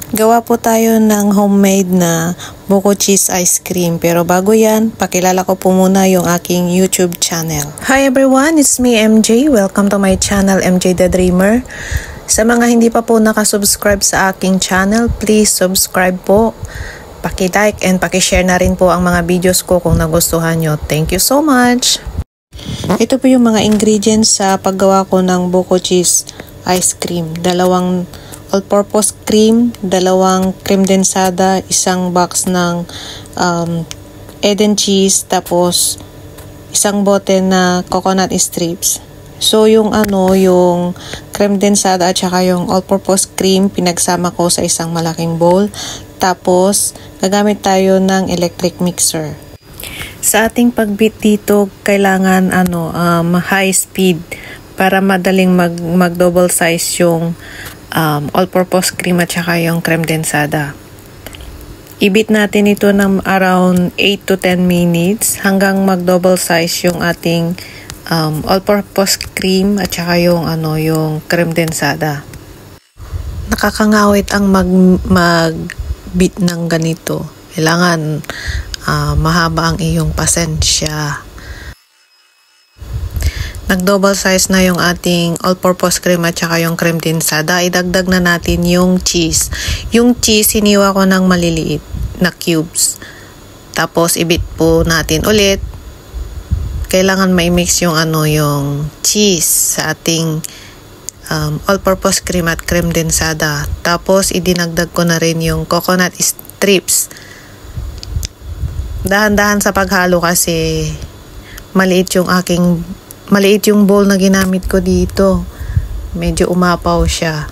Gawa po tayo ng homemade na buko cheese ice cream. Pero bago yan, pakilala ko po muna yung aking YouTube channel. Hi everyone, it's me MJ. Welcome to my channel, MJ The Dreamer. Sa mga hindi pa po nakasubscribe sa aking channel, please subscribe po. Paki-like and paki-share na rin po ang mga videos ko kung nagustuhan nyo. Thank you so much! Ito po yung mga ingredients sa paggawa ko ng buko cheese ice cream. Dalawang all-purpose cream, dalawang cream densada, isang box ng Eden cheese, tapos isang bote na coconut strips. So yung yung cream densada at saka yung all-purpose cream pinagsama ko sa isang malaking bowl. Tapos gagamit tayo ng electric mixer. Sa ating pag-beat dito, kailangan high speed para madaling mag double size yung all-purpose cream at saka yung creme densada. I-beat natin ito ng around 8 to 10 minutes hanggang mag-double size yung ating all-purpose cream at saka yung yung creme densada. Nakakangawit ang mag-beat ng ganito. Kailangan mahaba ang iyong pasensya. Nag-double size na yung ating all-purpose cream at saka yung cream densada. Idagdag na natin yung cheese. Yung cheese, hiniwa ko ng maliliit na cubes. Tapos, i-beat po natin ulit. Kailangan ma-mix yung yung cheese sa ating all-purpose cream at cream densada. Tapos, idinagdag ko na rin yung coconut strips. Dahan-dahan sa paghalo kasi maliit yung bowl na ginamit ko dito. Medyo umapaw siya.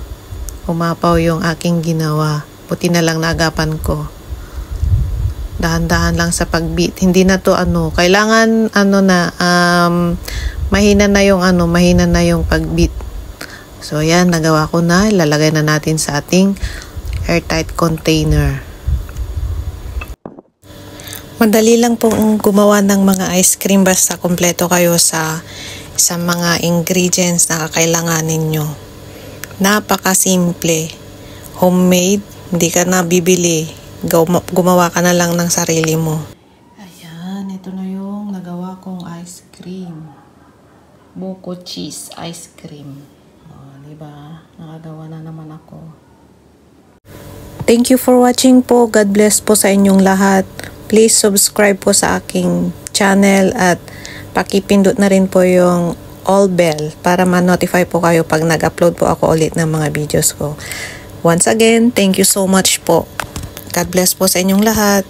Umapaw yung aking ginawa. Buti na lang naagapan ko. Dahan-dahan lang sa pag-beat. Hindi na to kailangan mahina na yung pag-beat. So yan, nagawa ko na. Ilalagay na natin sa ating airtight container. Madali lang pong gumawa ng mga ice cream basta kumpleto kayo sa mga ingredients na kakailanganin nyo. Napakasimple. Homemade. Hindi ka na bibili. Gumawa ka na lang ng sarili mo. Ayan. Ito na yung nagawa kong ice cream. Buko cheese ice cream. Diba? Nakagawa na naman ako. Thank you for watching po. God bless po sa inyong lahat. Please subscribe po sa aking channel at pakipindot na rin po yung all bell para ma-notify po kayo pag nag-upload po ako ulit ng mga videos ko. Once again, thank you so much po. God bless po sa inyong lahat.